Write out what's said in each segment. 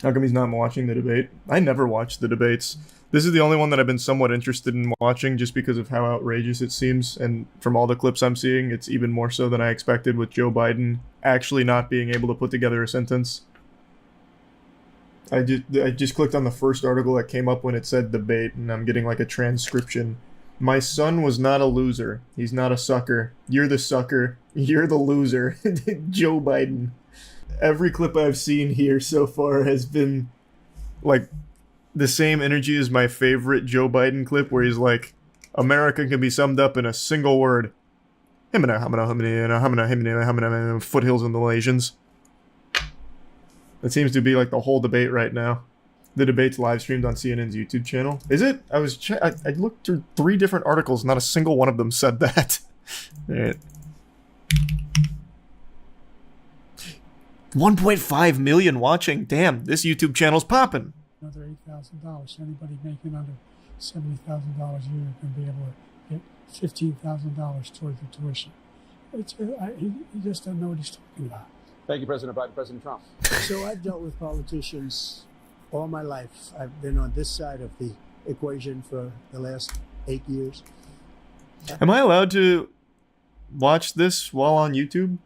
How come he's not watching the debate? I never watch the debates. This is the only one that I've been somewhat interested in watching just because of how outrageous it seems. And from all the clips I'm seeing, it's even more so than I expected with Joe Biden actually not being able to put together a sentence. I just clicked on the first article that came up when it said debate, and I'm getting like a transcription. My son was not a loser. He's not a sucker. You're the sucker. You're the loser. Joe Biden. Every clip I've seen here so far has been like the same energy as my favorite Joe Biden clip where he's like, America can be summed up in a single word. Foothills and the Malaysians. That seems to be like the whole debate right now. The debate's live streamed on CNN's YouTube channel. Is it? I looked through 3 different articles. Not a single one of them said that. Alright. 1.5 million watching. Damn, this YouTube channel's popping. Another $8,000. So anybody making under $70,000 a year can be able to get $15,000 toward the tuition. He just doesn't know what he's talking about. Thank you, President Biden. President Trump. So I've dealt with politicians all my life. I've been on this side of the equation for the last 8 years. Am I allowed to watch this while on YouTube?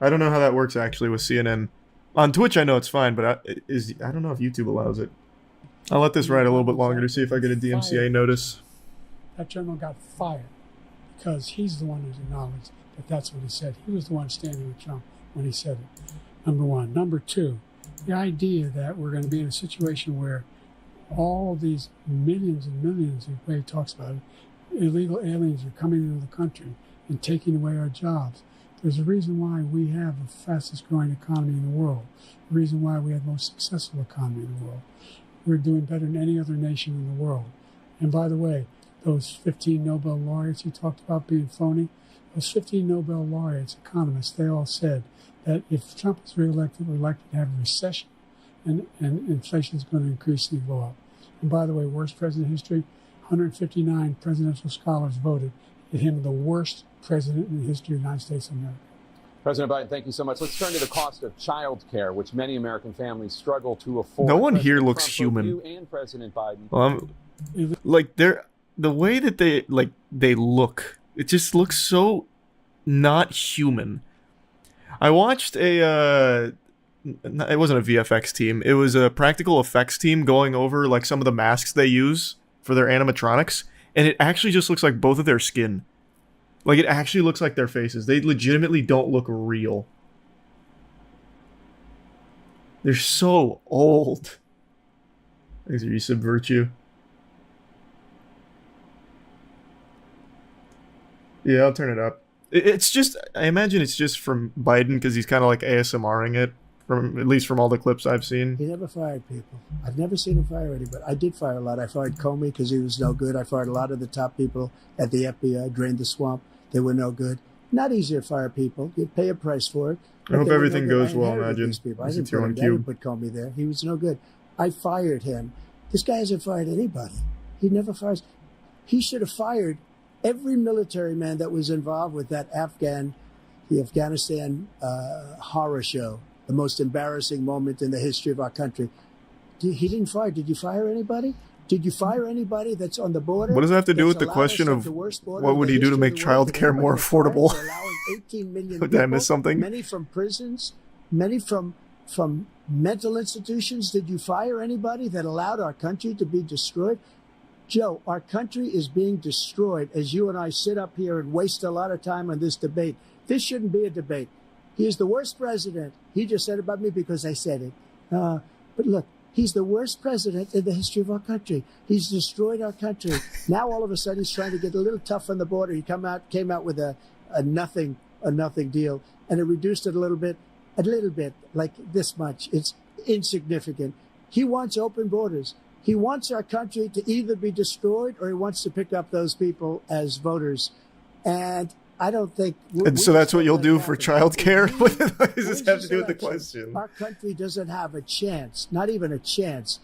I don't know how that works actually with CNN. On Twitch I know it's fine, but I don't know if YouTube allows it. I'll let this ride a little bit longer to see if I get a DMCA notice. That general got fired because he's the one who's acknowledged that that's what he said. He was the one standing with Trump when he said it. Number one. Number two, the idea that we're going to be in a situation where all these millions and millions, the way he talks about it, illegal aliens are coming into the country and taking away our jobs. There's a reason why we have the fastest growing economy in the world. The reason why we have the most successful economy in the world. We're doing better than any other nation in the world. And by the way, those 15 Nobel laureates you talked about being phony, those 15 Nobel laureates, economists, they all said that if Trump is reelected, we're likely to have a recession and inflation is going to increasingly go up. And by the way, worst president in history, 159 presidential scholars voted him the worst president in the history of the United States of America. President Biden, thank you so much. Let's turn to the cost of child care, which many American families struggle to afford. No one here President looks Trump, human. You and President Biden. Like the way that they look, it just looks so not human. I watched it wasn't a VFX team, it was a practical effects team going over like some of the masks they use for their animatronics, and it actually just looks like both of their skin. Like it actually looks like their faces. They legitimately don't look real. They're so old. Thanks, Resub Virtue. Yeah, I'll turn it up. It's just, I imagine it's just from Biden because he's kind of like ASMRing it, at least from all the clips I've seen. He never fired people. I've never seen him fire anybody. I did fire a lot. I fired Comey because he was no good. I fired a lot of the top people at the FBI, drained the swamp. They were no good. Not easy to fire people. You'd pay a price for it. I hope everything no goes well, imagine. I didn't put Comey there. He was no good. I fired him. This guy hasn't fired anybody. He never fires. He should have fired every military man that was involved with that the Afghanistan horror show, the most embarrassing moment in the history of our country. He didn't fire. Did you fire anybody? Did you fire anybody that's on the border? What does that have to do with the question of what would he do to make childcare more affordable? Did I miss something? Many from prisons, many from mental institutions. Did you fire anybody that allowed our country to be destroyed? Joe, our country is being destroyed as you and I sit up here and waste a lot of time on this debate. This shouldn't be a debate. He is the worst president. He just said about me because I said it. But look, he's the worst president in the history of our country. He's destroyed our country. Now all of a sudden he's trying to get a little tough on the border. He came out with a nothing deal, and it reduced it a little bit, like this much. It's insignificant. He wants open borders. He wants our country to either be destroyed or he wants to pick up those people as voters. And I don't think... And so that's what you'll do for childcare? What does this have to do with the question? Our country doesn't have a chance, not even a chance,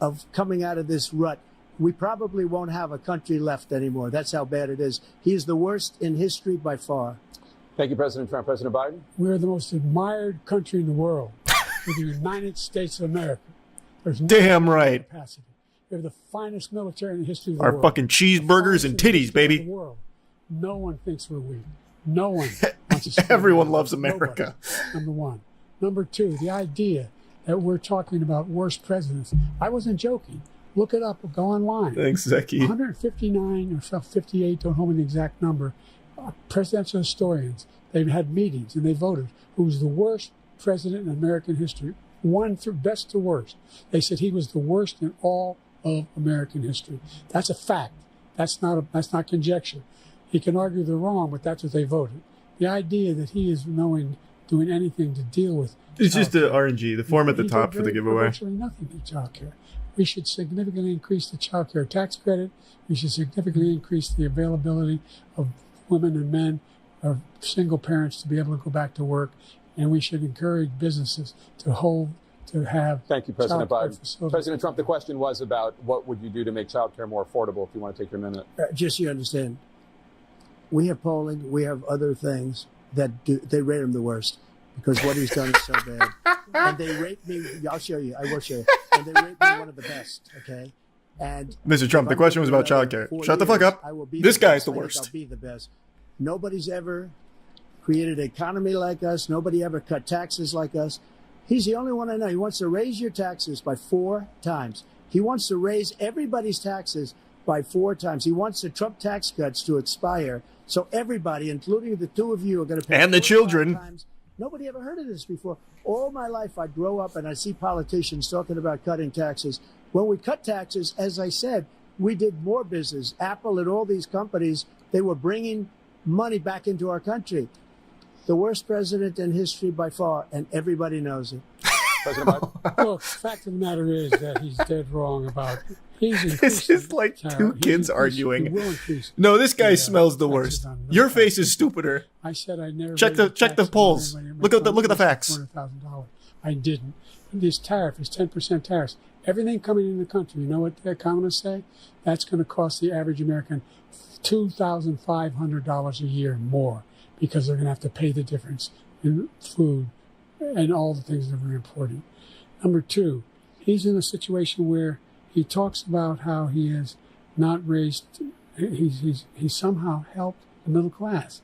of coming out of this rut. We probably won't have a country left anymore. That's how bad it is. He is the worst in history by far. Thank you, President Trump. President Biden? We're the most admired country in the world. We're the United States of America. There's no Damn right. capacity. We have the finest military in the history of the Our world. fucking cheeseburgers and titties, baby. The world. No one thinks we're weak. No one wants to spend Everyone money. loves America. Nobody. Number one. Number two, the idea that we're talking about worst presidents. I wasn't joking. Look it up. Go online. Thanks, Zeki. 159 or 58, don't hold me the exact number, presidential historians. They've had meetings and they voted who was the worst president in American history. One through best to worst. They said he was the worst in all of American history. That's a fact. That's not conjecture. He can argue they're wrong, but that's what they voted. The idea that he is doing anything to deal with It's just the childcare. RNG, the form at the He top did for the very- giveaway. Virtually nothing to child care. We should significantly increase the child care tax credit. We should significantly increase the availability of women and men or single parents to be able to go back to work. And we should encourage businesses to have Thank you, President child care Biden. facilities. President Trump, the question was about what would you do to make child care more affordable, if you want to take your minute. Just so you understand, we have polling, we have other things that they rate him the worst because what he's done is so bad. And they rate me, I'll show you, I will show you. And they rate me one of the best, okay? And Mr. Trump, the question was about childcare. Shut the fuck up. This guy's the worst. I'll be the best. Nobody's ever created an economy like us. Nobody ever cut taxes like us. He's the only one I know. He wants to raise your taxes by 4 times. He wants to raise everybody's taxes by 4 times. He wants the Trump tax cuts to expire. So everybody, including the two of you, are going to pay. And the 4 children. times. Nobody ever heard of this before. All my life, I'd grow up and I'd see politicians talking about cutting taxes. When we cut taxes, as I said, we did more business. Apple and all these companies, they were bringing money back into our country. The worst president in history by far, and everybody knows it. President Biden? Look, the fact of the matter is that he's dead wrong about This is like two kids arguing. He will increase. No, this guy Yeah, smells the taxes worst. on Your middle face class is stupider. I said I never Check raised the taxes on polls. anybody. Look at the facts. $400,000. I didn't. This tariff is 10% tariffs. Everything coming in the country, you know what the economists say? That's going to cost the average American $2,500 a year more because they're going to have to pay the difference in food and all the things that we're importing. Number two, he's in a situation where he talks about how he has not raised, he's somehow helped the middle class.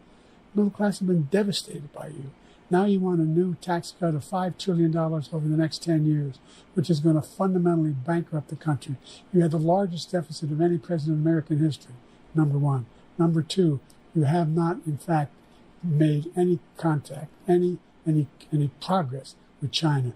The middle class have been devastated by you. Now you want a new tax cut of $5 trillion over the next 10 years, which is going to fundamentally bankrupt the country. You had the largest deficit of any president in American history, number one. Number two, you have not, in fact, made any contact, any progress with China.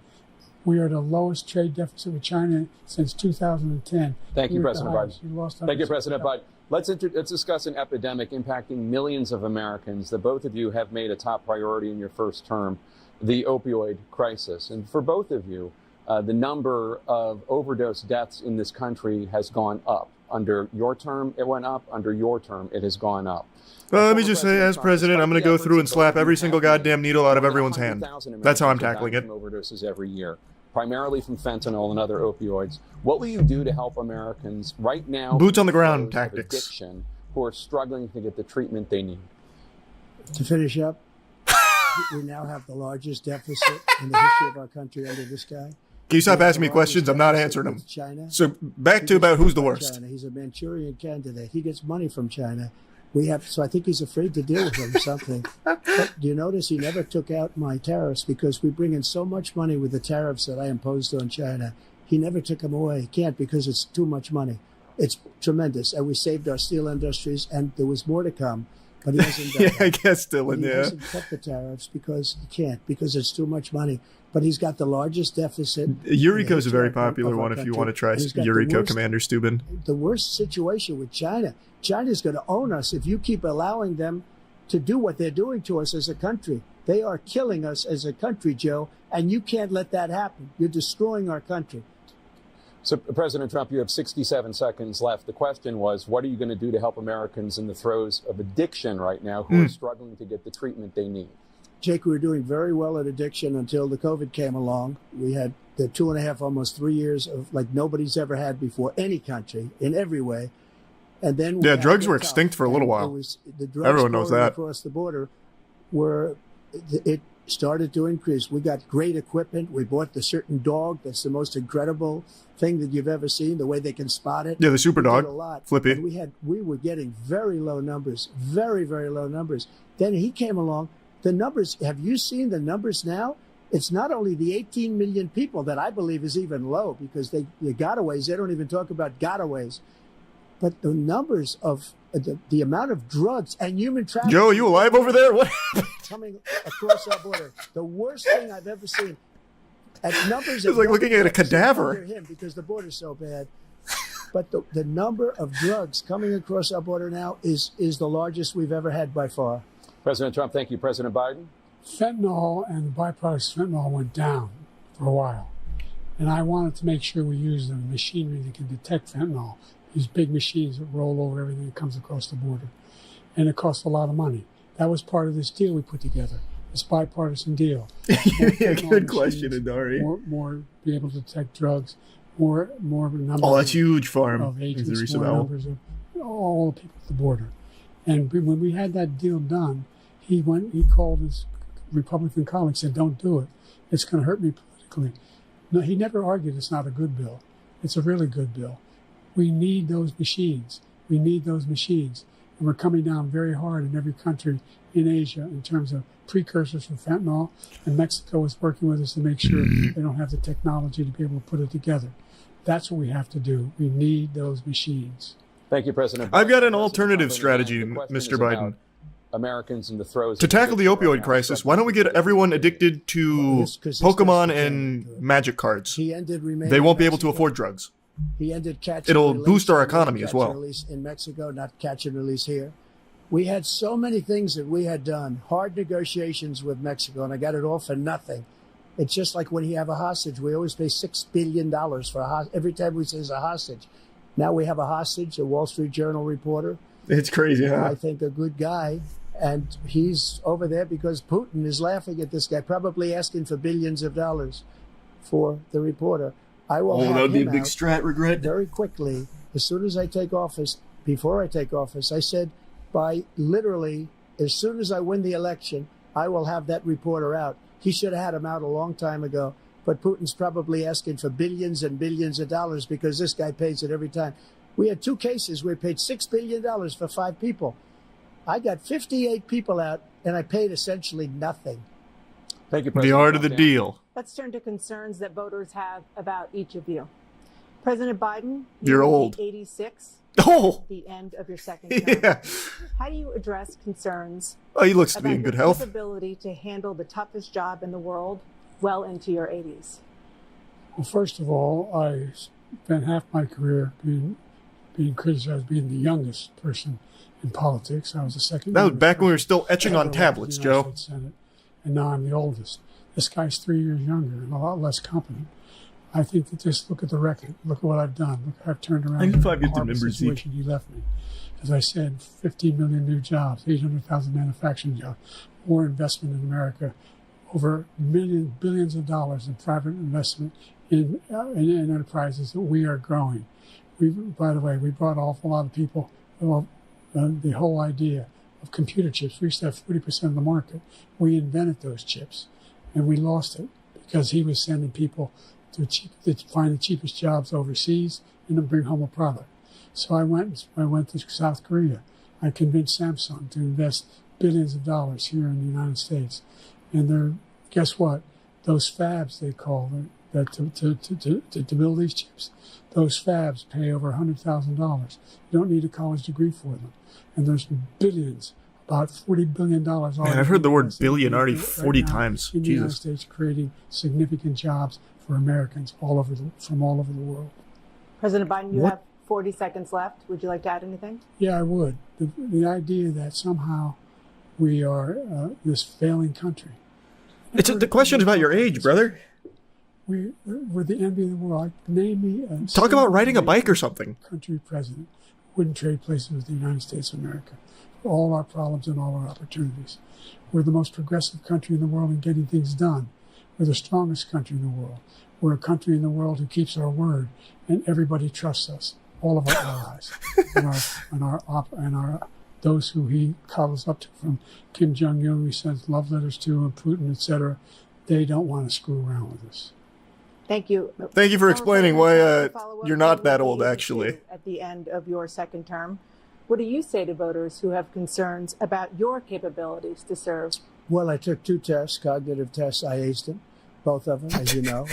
We are the lowest trade deficit with China since 2010. Thank you, We're at the President highest. Biden. We lost Thank you, 100%. President Biden. Let's discuss an epidemic impacting millions of Americans that both of you have made a top priority in your first term, the opioid crisis. And for both of you, the number of overdose deaths in this country has gone up. Under your term, it went up. Under your term, it has gone up. Well, let me just say, as president, I'm going to go through and slap every single goddamn needle out of everyone's hand. That's how I'm tackling it. Overdoses every year, primarily from fentanyl and other opioids. What will you do to help Americans right now? Boots on the ground of tactics. Addiction, who are struggling to get the treatment they need. To finish up, we now have the largest deficit in the history of our country under this guy. Can you stop We have asking me the questions? largest I'm not deficit answering them. with China. So back to about who's the worst. China. He's a Manchurian candidate. He gets money from China. So I think he's afraid to deal with him or something. But do you notice he never took out my tariffs because we bring in so much money with the tariffs that I imposed on China. He never took them away. He can't because it's too much money. It's tremendous. And we saved our steel industries and there was more to come. But he hasn't done Yeah, that. I guess still in He there. hasn't cut the tariffs because he can't, because it's too much money. But he's got the largest deficit. Eureka's a very of our popular one if you country. want to try And he's got the Eureka, worst- Commander Steuben. The worst situation with China. China's going to own us if you keep allowing them to do what they're doing to us as a country. They are killing us as a country, Joe, and you can't let that happen. You're destroying our country. So, President Trump, you have 67 seconds left. The question was, what are you going to do to help Americans in the throes of addiction right now who are struggling to get the treatment they need? Jake, we were doing very well at addiction until the COVID came along. We had the 2.5, almost 3 years of like nobody's ever had before, any country, in every way. And then Yeah, drugs were extinct for a little while. The drugs Everyone knows pouring that. across the border were it started to increase. We got great equipment. We bought the certain dog that's the most incredible thing that you've ever seen, the way they can spot it. Yeah, the super We did dog, a lot. Flippy. And we were getting very low numbers, very, very low numbers. Then he came along. The numbers, have you seen the numbers now? It's not only the 18 million people that I believe is even low, because the gotaways, they don't even talk about gotaways. But the numbers of the amount of drugs and human trafficking. Joe, you alive over there? What? Coming across our border. The worst thing I've ever seen. At numbers, It's like looking at a cadaver. under him because the border's so bad. But the number of drugs coming across our border now is the largest we've ever had by far. President Trump, thank you. President Biden? Fentanyl and the byproducts of fentanyl went down for a while. And I wanted to make sure we used the machinery that can detect fentanyl. These big machines that roll over everything that comes across the border. And it costs a lot of money. That was part of this deal we put together, this bipartisan deal. Yeah, good question, Adari. More be able to detect drugs, more numbers. Oh, that's huge, Farm. Of agents, Teresa more Bell. numbers of all the people at the border. And when we had that deal done, he called his Republican colleagues and said, "Don't do it. It's going to hurt me politically." No, he never argued it's not a good bill. It's a really good bill. We need those machines. We need those machines. And we're coming down very hard in every country in Asia in terms of precursors for fentanyl. And Mexico is working with us to make sure they don't have the technology to be able to put it together. That's what we have to do. We need those machines. Thank you, President. I've got an President alternative Trump, strategy, the question Mr. is about Biden. Americans in the throes To of tackle the addiction right opioid now. crisis, why don't we get everyone addicted to This- 'cause this Pokemon goes to and Canada. magic cards? He ended remain They in won't be able to Mexico. afford drugs. He ended catch It'll and release. boost our He ended economy as catch well. and release in Mexico, not catch and release here. We had so many things that we had done, hard negotiations with Mexico, and I got it all for nothing. It's just like when you have a hostage. We always pay $6 billion for a hostage. Every time we say it's a hostage. Now we have a hostage, a Wall Street Journal reporter. It's crazy, huh? I think a good guy. And he's over there because Putin is laughing at this guy, probably asking for billions of dollars for the reporter. I will have him out strat regret. very quickly. As soon as I take office, before I take office, I said by literally as soon as I win the election, I will have that reporter out. He should have had him out a long time ago. But Putin's probably asking for billions and billions of dollars because this guy pays it every time. We had 2 cases where we paid $6 billion for 5 people. I got 58 people out, and I paid essentially nothing. Thank you, The President art of Trump. the deal. Let's turn to concerns that voters have about each of you. President Biden, You're will be old. 86 Oh, at the end of your second term. yeah. How do you address concerns Oh, he looks to be about in good your health. capability to handle the toughest job in the world well into your 80s? Well, first of all, I spent half my career being criticized as being the youngest person in politics. I was the second. That was youngest back when we were person still etching ever on left tablets, the United Joe. States Senate, and now I'm the oldest. This guy's 3 years younger and a lot less competent. I think that just look at the record. Look at what I've done. Look, I've turned around. 95 the gets the horrible members, Zeke. situation he left me. As I said, 15 million new jobs, 800,000 manufacturing jobs, more investment in America, over billions of dollars in private investment in enterprises that we are growing. By the way, we brought an awful lot of people. Well, the whole idea of computer chips. We used to have 40% of the market. We invented those chips, and we lost it because he was sending people to find the cheapest jobs overseas and then bring home a product. So I went to South Korea. I convinced Samsung to invest billions of dollars here in the United States, and guess what? Those fabs they call them, that to build these chips, those fabs pay over $100,000. You don't need a college degree for them, and there's billions, about $40 billion. Man, I've heard the word billion already 40 times. in the United Jesus. States, creating significant jobs for Americans from all over the world. President Biden, you What- have 40 seconds left. Would you like to add anything? Yeah, I would. The idea that somehow we are this failing country. The question is about your age, brother. We're the envy of the world. Name me a Talk about riding a bike or something. country president who wouldn't trade places with the United States of America for all our problems and all our opportunities. We're the most progressive country in the world in getting things done. We're the strongest country in the world. We're a country in the world who keeps our word, and everybody trusts us. All of our allies and our those who he coddles up to, from Kim Jong-un, he sends love letters to, and Putin, etc., they don't want to screw around with us. Thank you. Thank you for explaining why Follow-up you're not that will old, be actually. At the end of your second term, what do you say to voters who have concerns about your capabilities to serve? Well, I took 2 tests, cognitive tests. I aced them, both of them, as you know.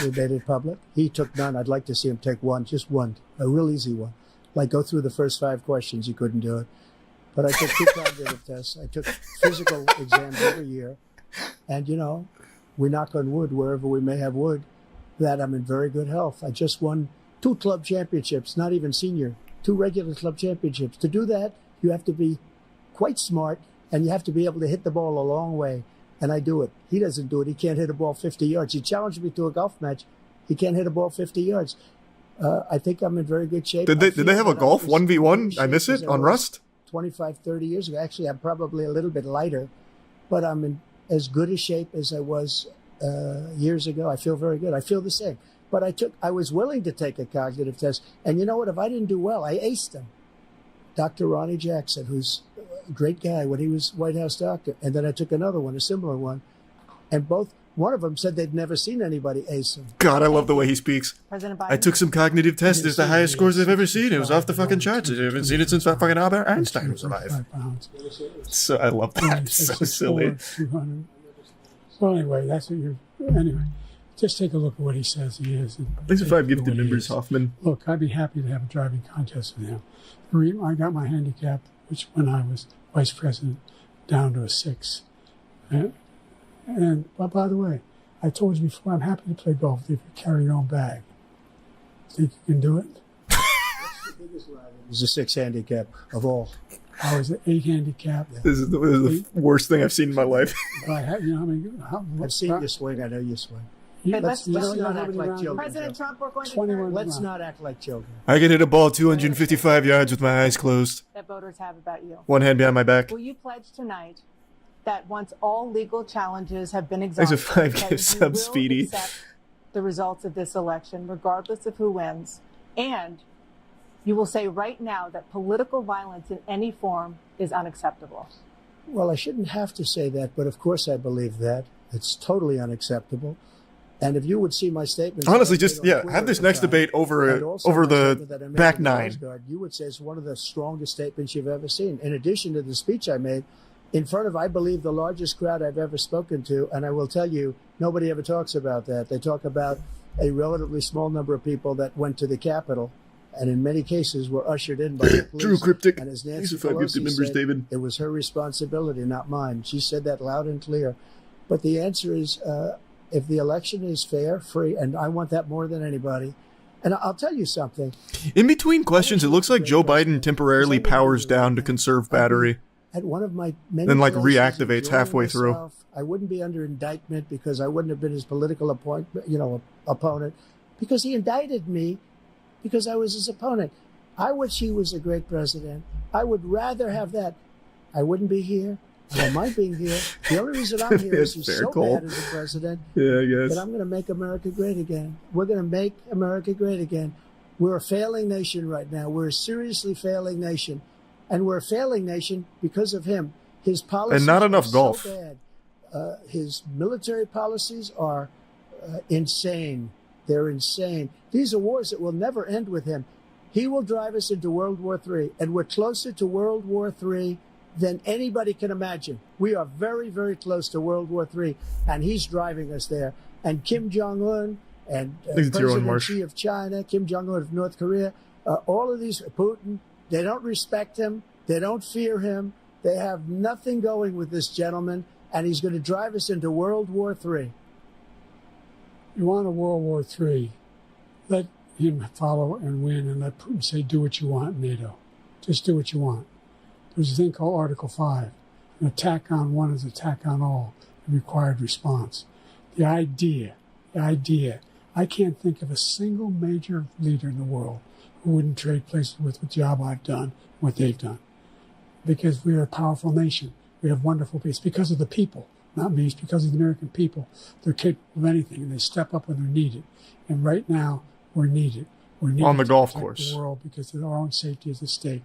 We made it public. He took none. I'd like to see him take one, just one, a real easy one. Like go through the first 5 questions. He couldn't do it. But I took 2 cognitive tests. I took physical exams every year. And, you know, we knock on wood wherever we may have wood, that I'm in very good health. I just won 2 club championships, not even senior, 2 regular club championships. To do that, you have to be quite smart, and you have to be able to hit the ball a long way. And I do it. He doesn't do it. He can't hit a ball 50 yards. He challenged me to a golf match. He can't hit a ball 50 yards. I think I'm in very good shape. Did they have a golf 1v1? I miss it on Rust? 25, 30 years ago. Actually, I'm probably a little bit lighter, but I'm in as good a shape as I was years ago. I feel very good. I feel the same. But I was willing to take a cognitive test. And you know what? If I didn't do well, I aced them. Dr. Ronnie Jackson, who's a great guy when he was White House doctor. And then I took another one, a similar one. And one of them said they'd never seen anybody ace them. God, I love the way he speaks. President Biden? I took some cognitive tests. It's the highest scores I've ever seen. It was off the fucking charts. I haven't seen it since fucking Albert Einstein was alive. 5 pounds. So I love that. It's so silly. 200. So anyway, that's what you're. Anyway, just take a look at what he says he is. Thanks for 5 gifted members, Hoffman. Look, I'd be happy to have a driving contest with him. I got my handicap, which when I was vice president, down to a 6. But by the way, I told you before, I'm happy to play golf if you carry your own bag. Think you can do it? It's a 6 handicap of all. I was an 8 handicap. This is the worst thing I've seen in my life. But I had, you know, I mean, I've seen you swing. I know you swing. Let's not act like children. President Trump, we're going to 21 learn Let's not act like children. I can hit a ball 255 yards with my eyes closed. that voters have about you. One hand behind my back. Will you pledge tonight that once all legal challenges have been Thanks exhausted, for 5 that gifts, you sub will Speedy. accept the results of this election, regardless of who wins, and you will say right now that political violence in any form is unacceptable? Well, I shouldn't have to say that, but of course I believe that. It's totally unacceptable. And if you would see my statements, Honestly, just have this next debate over the back 9. You would say it's one of the strongest statements you've ever seen. In addition to the speech I made in front of, I believe, the largest crowd I've ever spoken to, and I will tell you, nobody ever talks about that. They talk about a relatively small number of people that went to the Capitol, and in many cases were ushered in by the police. Drew Cryptic. And as Thanks Nancy for 5 gifted Pelosi members, said, David. it was her responsibility, not mine. She said that loud and clear. But the answer is, if the election is fair, free, and I want that more than anybody. And I'll tell you something. In between questions, it looks like Joe Biden temporarily powers down to conserve battery. At one of my many Then, like, places, reactivates enjoying halfway through. myself, I wouldn't be under indictment because I wouldn't have been his political opponent, because he indicted me because I was his opponent. I wish he was a great president. I would rather have that. I wouldn't be here. I don't mind being here. The only reason I'm here is he's Fair so call. bad as a president Yeah, I guess. that I'm going to make America great again. We're going to make America great again. We're a failing nation right now. We're a seriously failing nation. And we're a failing nation because of him. His policies And not enough are golf. so bad. His military policies are insane. They're insane. These are wars that will never end with him. He will drive us into World War III, and we're closer to World War III than anybody can imagine. We are very, very close to World War III, and he's driving us there. And Kim Jong-un and President Xi of China, Kim Jong-un of North Korea, all of these, Putin, they don't respect him. They don't fear him. They have nothing going with this gentleman, and he's going to drive us into World War III. You want a World War III, let him follow and win, and let Putin say, do what you want, NATO. Just do what you want. There's a thing called Article 5. An attack on one is an attack on all, a required response. The idea, I can't think of a single major leader in the world who wouldn't trade places with the job I've done, what they've done. Because we are a powerful nation. We have wonderful people. It's because of the people, not me. It's because of the American people. They're capable of anything, and they step up when they're needed. And right now, we're needed. We're needed On the golf to protect course. the world because of our own safety is at stake.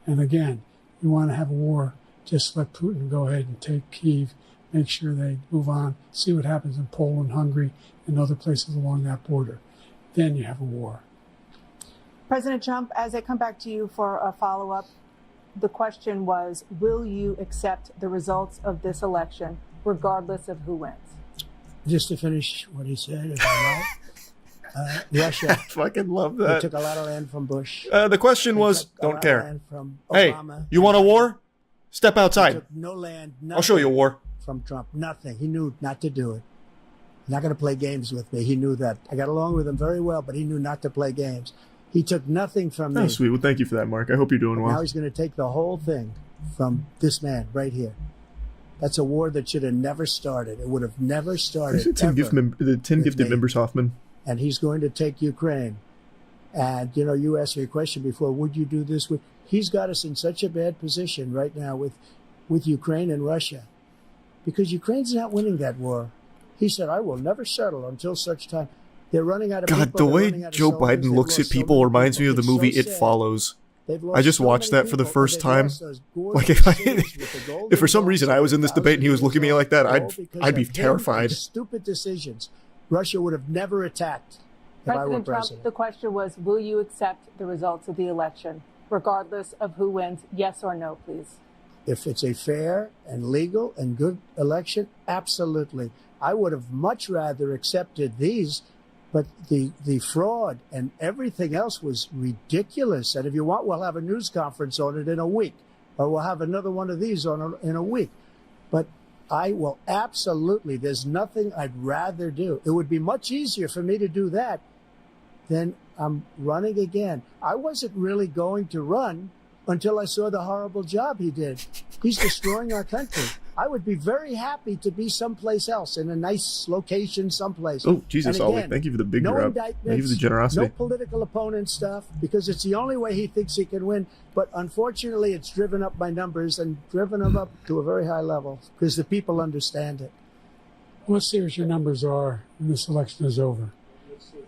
And again, You want to have a war, just let Putin go ahead and take Kyiv, make sure they move on, see what happens in Poland, Hungary, and other places along that border. Then you have a war. President Trump, as I come back to you for a follow-up, the question was, will you accept the results of this election, regardless of who wins? Just to finish what he said, if I might, Russia, I fucking love they that. took a lot of land from Bush. The question They was, took a lot don't of care. land from Hey, Obama. you want a war? Step They outside. took no land, I'll show you a nothing war. from Trump. Nothing. He knew not to do it. He's not going to play games with me. He knew that. I got along with him very well, but he knew not to play games. He took nothing from me. Oh, sweet. Well, thank you for that, Mark. I hope you're doing Now well. he's going to take the whole thing from this man right here. That's a war that should have never started. It would have never started. The 10 with gifted me. members, Hoffman. And he's going to take Ukraine. And, you know, you asked me a question before, would you do this? He's got us in such a bad position right now with Ukraine and Russia because Ukraine's not winning that war. He said, I will never settle until such time. They're running out of God, people. the They're way running out of Joe soldiers. Biden They've looks at lost so people many reminds me people. of the It's movie so It sad. Follows. They've lost I just so watched many that for the people, first and they've time. lost those Like, gorgeous if I- cities with the golden if for some domes reason I was in this debate and he was 1,000 looking at me like that, years I'd old, because be of him terrified. and stupid decisions. Russia would have never attacked if I were President Trump, president. the question was, will you accept the results of the election, regardless of who wins? Yes or no, please. If it's a fair and legal and good election, absolutely. I would have much rather accepted these, but the fraud and everything else was ridiculous. And if you want, we'll have a news conference on it in a week, or we'll have another one of these in a week. But I will absolutely, there's nothing I'd rather do. It would be much easier for me to do that than I'm running again. I wasn't really going to run until I saw the horrible job he did. He's destroying our country. I would be very happy to be someplace else in a nice location someplace. Oh, Jesus, And Ollie. again, Thank you for the big no rub. Thank you for the indictments, generosity. no political opponent stuff, because it's the only way he thinks he can win. But unfortunately, it's driven up my numbers and driven them up to a very high level because the people understand it. Let's see what your numbers are when this election is over.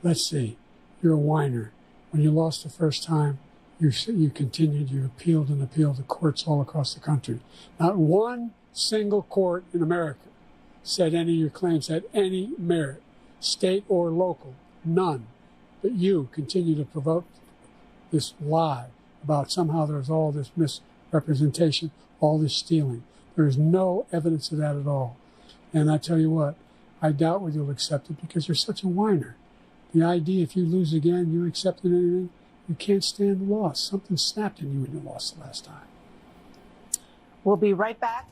Let's see. You're a whiner. When you lost the first time, you continued, you appealed and appealed to courts all across the country. Not one single court in America said any of your claims had any merit, state or local, none. But you continue to provoke this lie about somehow there's all this misrepresentation, all this stealing. There is no evidence of that at all. And I tell you what, I doubt whether you'll accept it because you're such a whiner. The idea if you lose again, you accepted anything, you can't stand the loss. Something snapped in you when you lost the last time. We'll be right back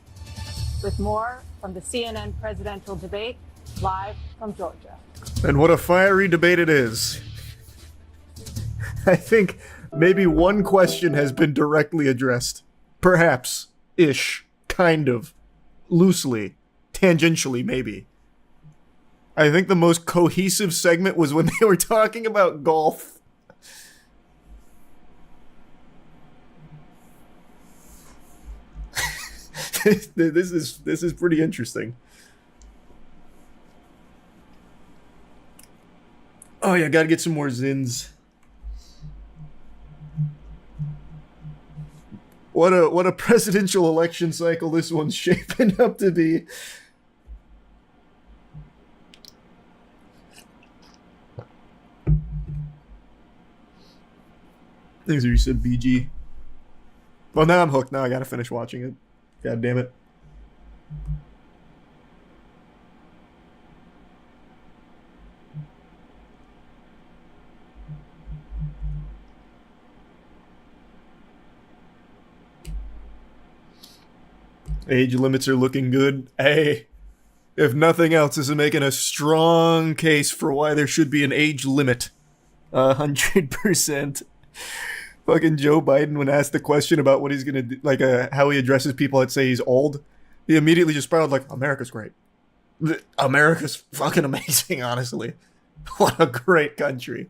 with more from the CNN presidential debate, live from Georgia. And what a fiery debate it is. I think maybe one question has been directly addressed. Perhaps. Ish. Kind of. Loosely. Tangentially, maybe. I think the most cohesive segment was when they were talking about golf. This is pretty interesting. Oh yeah, gotta get some more zins. What a presidential election cycle this one's shaping up to be. Things you said, BG. Well, now I'm hooked. Now I gotta finish watching it. God damn it. Age limits are looking good. Hey, if nothing else, this is making a strong case for why there should be an age limit. 100%. Fucking Joe Biden, when asked the question about what he's gonna do, like how he addresses people that say he's old, he immediately just sprouted like, America's great. America's fucking amazing, honestly. What a great country.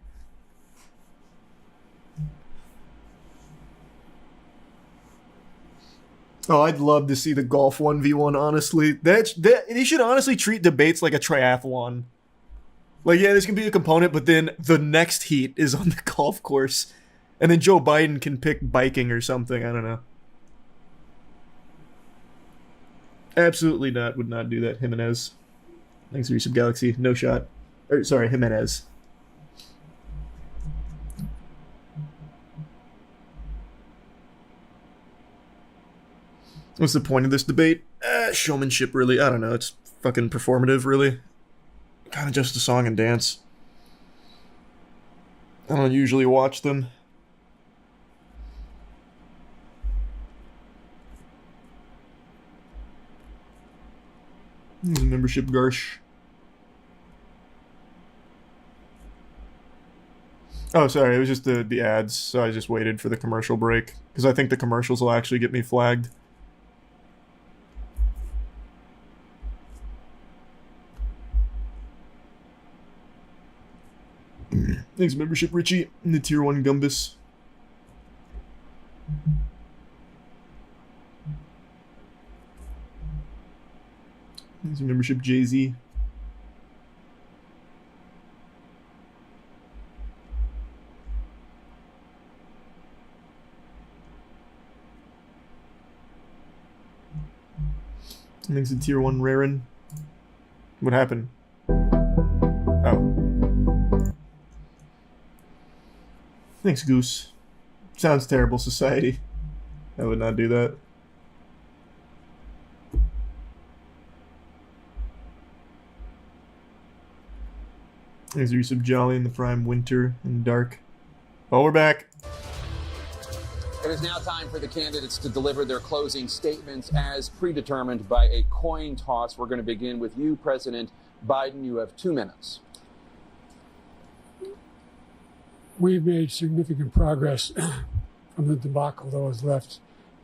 Oh, I'd love to see the golf 1v1, honestly. That they should honestly treat debates like a triathlon. Like, yeah, this can be a component, but then the next heat is on the golf course. And then Joe Biden can pick biking or something, I don't know. Absolutely not. Would not do that. Jimenez. Thanks for resub Galaxy. No shot. Sorry, Jimenez. What's the point of this debate? Showmanship, really. I don't know. It's fucking performative, really. Kind of just a song and dance. I don't usually watch them. Membership Garsh. Oh, sorry, it was just the ads, so I just waited for the commercial break. Because I think the commercials will actually get me flagged. Thanks, membership, Richie. And the tier 1 Gumbus. Thanks, membership, Jay-Z. Thanks to tier 1 Raren. What happened? Oh. Thanks, Goose. Sounds terrible, society. I would not do that. Thanks, Resub Jolly in the Prime Winter and Dark. Oh, we're back. It is now time for the candidates to deliver their closing statements as predetermined by a coin toss. We're going to begin with you, President Biden. You have 2 minutes. We've made significant progress from the debacle that was left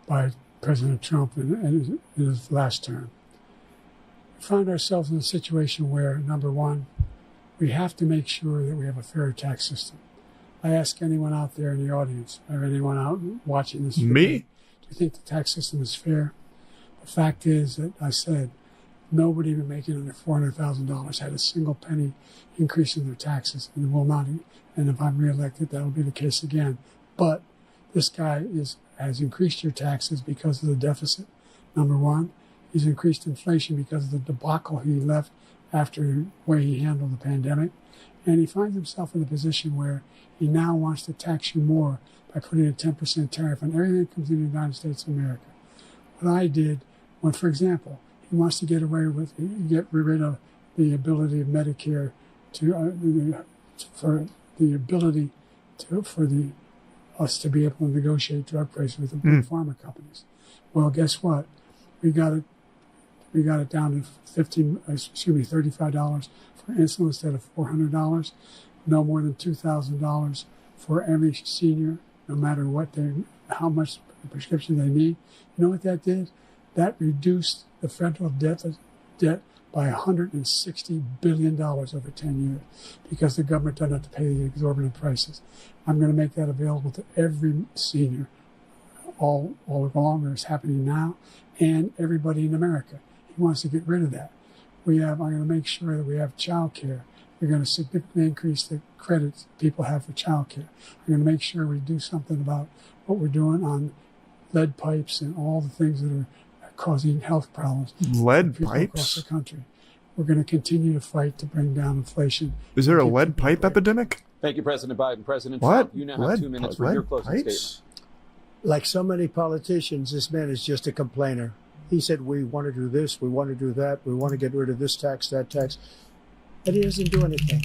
by President Trump in his last term. We found ourselves in a situation where, number one, we have to make sure that we have a fair tax system. I ask anyone out there in the audience, or anyone out watching this, Me? do you think the tax system is fair? The fact is that I said nobody even making under $400,000 had a single penny increase in their taxes, and will not. And if I'm reelected, that'll be the case again. But this guy has increased your taxes because of the deficit. Number one, he's increased inflation because of the debacle he left after the way he handled the pandemic. And he finds himself in a position where he now wants to tax you more by putting a 10% tariff on everything that comes into the United States of America. What I did, when, for example, he wants to get rid of the ability of Medicare for us to be able to negotiate drug prices with the big pharma companies. Well, guess what? We got it down to $35 for insulin instead of $400. No more than $2,000 for every senior, no matter how much prescription they need. You know what that did? That reduced the federal debt by $160 billion over 10 years because the government doesn't have to pay the exorbitant prices. I'm going to make that available to every senior all along. It's happening now, and everybody in America. He wants to get rid of that. I'm going to make sure that we have child care. We're going to significantly increase the credits people have for child care. I'm going to make sure we do something about what we're doing on lead pipes and all the things that are causing health problems. Lead people pipes? across the country. We're going to continue to fight to bring down inflation. Is there a lead pipe epidemic? Thank you, President Biden. President What? Trump, you now have 2 minutes for your closing pipes? statement. Like so many politicians, this man is just a complainer. He said, we want to do this, we want to do that, we want to get rid of this tax, that tax. And he doesn't do anything.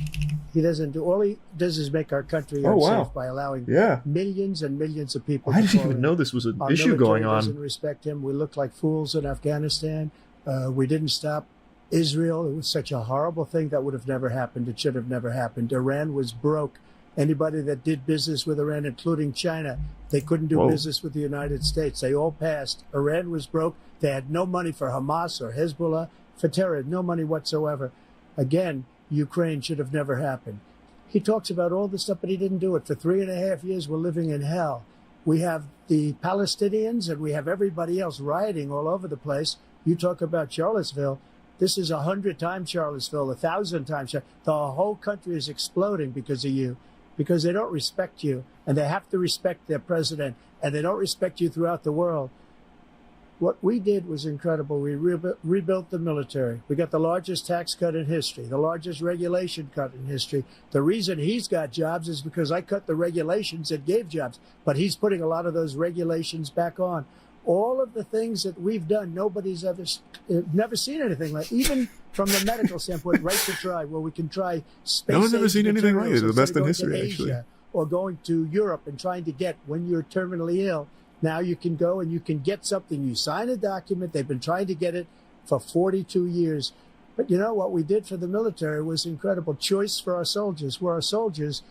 All he does is make our country unsafe by allowing millions and millions of people. I didn't even know this was an issue going on. Doesn't respect him. We look like fools in Afghanistan. We didn't stop Israel. It was such a horrible thing that would have never happened. It should have never happened. Iran was broke. Anybody that did business with Iran, including China, they couldn't do business with the United States. They all passed. Iran was broke. They had no money for Hamas or Hezbollah, for terror, no money whatsoever. Again, Ukraine should have never happened. He talks about all this stuff, but he didn't do it. For 3.5 years, we're living in hell. We have the Palestinians and we have everybody else rioting all over the place. You talk about Charlottesville. This is 100 times Charlottesville, 1,000 times. The whole country is exploding because of you, because they don't respect you, and they have to respect their president, and they don't respect you throughout the world. What we did was incredible. We rebuilt the military. We got the largest tax cut in history, the largest regulation cut in history. The reason he's got jobs is because I cut the regulations that gave jobs, but he's putting a lot of those regulations back on. All of the things that we've done, nobody's never seen anything like, even from the medical standpoint, right to try, where we can try space. No one's ever seen anything like it. materials The best in instead of going history, to actually. Asia or going to Europe and trying to get, when you're terminally ill, now you can go and you can get something. You sign a document. They've been trying to get it for 42 years. But you know what we did for the military was incredible. Choice for our soldiers, where our soldiers,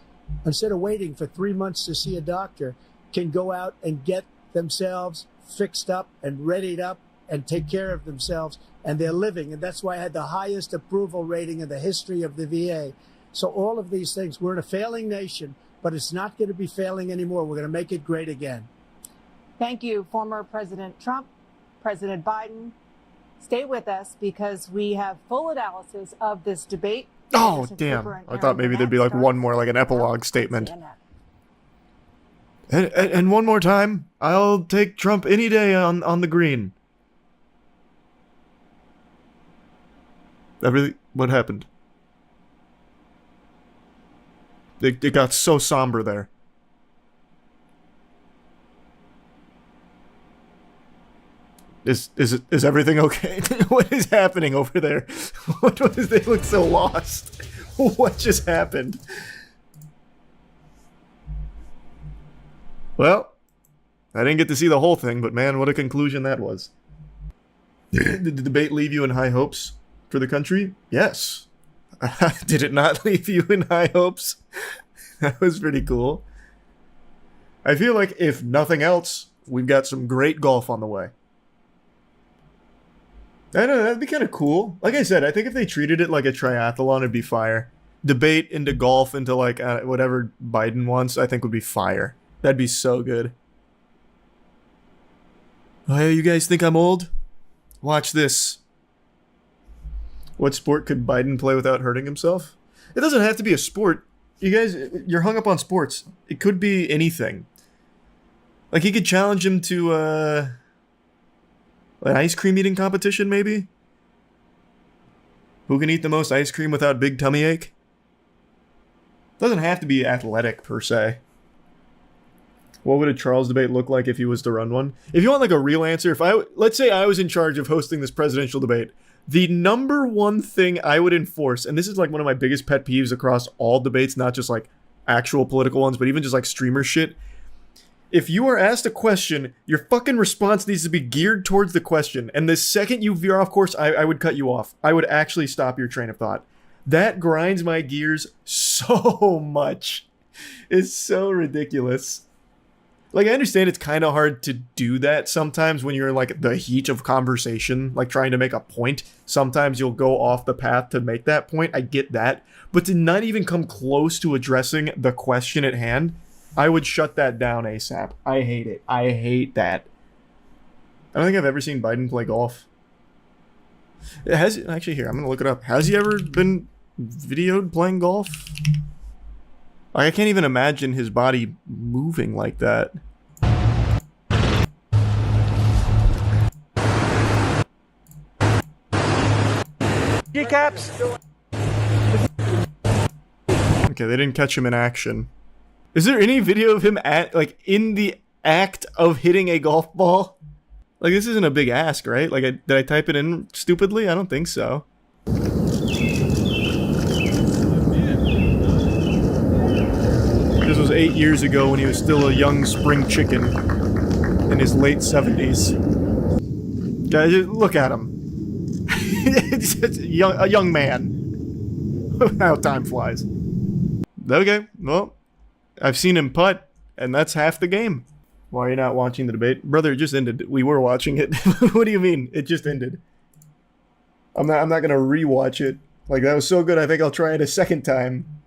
instead of waiting for 3 months to see a doctor, can go out and get themselves fixed up and readied up and take care of themselves, and they're living. And that's why I had the highest approval rating in the history of the VA. So all of these things, we're in a failing nation, but it's not going to be failing anymore. We're going to make it great again. Thank you, former President Trump, President Biden. Stay with us because we have full analysis of this debate. Oh, Anderson damn. Cooper and I thought Aaron maybe there'd be Burnett like one starts more, like an now epilogue on statement. CNN. And one more time, I'll take Trump any day on the green. That really, what happened? It got so somber there. Is everything okay? What is happening over there? What was they look so lost? What just happened? Well, I didn't get to see the whole thing, but man, what a conclusion that was. Did the debate leave you in high hopes for the country? Yes. Did it not leave you in high hopes? That was pretty cool. I feel like if nothing else, we've got some great golf on the way. I don't know, that'd be kind of cool. Like I said, I think if they treated it like a triathlon, it'd be fire. Debate into golf into like whatever Biden wants, I think would be fire. That'd be so good. Oh, yeah, you guys think I'm old? Watch this. What sport could Biden play without hurting himself? It doesn't have to be a sport. You guys, you're hung up on sports. It could be anything. Like he could challenge him to an ice cream eating competition, maybe? Who can eat the most ice cream without big tummy ache? Doesn't have to be athletic, per se. What would a Charles debate look like if he was to run one? If you want like a real answer, let's say I was in charge of hosting this presidential debate, the number one thing I would enforce, and this is like one of my biggest pet peeves across all debates, not just like actual political ones, but even just like streamer shit. If you are asked a question, your fucking response needs to be geared towards the question. And the second you veer off course, I would cut you off. I would actually stop your train of thought. That grinds my gears so much. It's so ridiculous. Like, I understand it's kind of hard to do that sometimes when you're in, like, the heat of conversation, like, trying to make a point. Sometimes you'll go off the path to make that point. I get that. But to not even come close to addressing the question at hand, I would shut that down ASAP. I hate it. I hate that. I don't think I've ever seen Biden play golf. Actually, here, I'm going to look it up. Has he ever been videoed playing golf? Like, I can't even imagine his body moving like that. Kneecaps. Okay, they didn't catch him in action. Is there any video of him in the act of hitting a golf ball? Like, this isn't a big ask, right? Like, did I type it in stupidly? I don't think so. This was 8 years ago when he was still a young spring chicken in his late 70s. Guys, look at him. It's a young man. How time flies. Okay, well, I've seen him putt, and that's half the game. Why are you not watching the debate? Brother, it just ended. We were watching it. What do you mean? It just ended. I'm not gonna rewatch it. Like, that was so good, I think I'll try it a second time.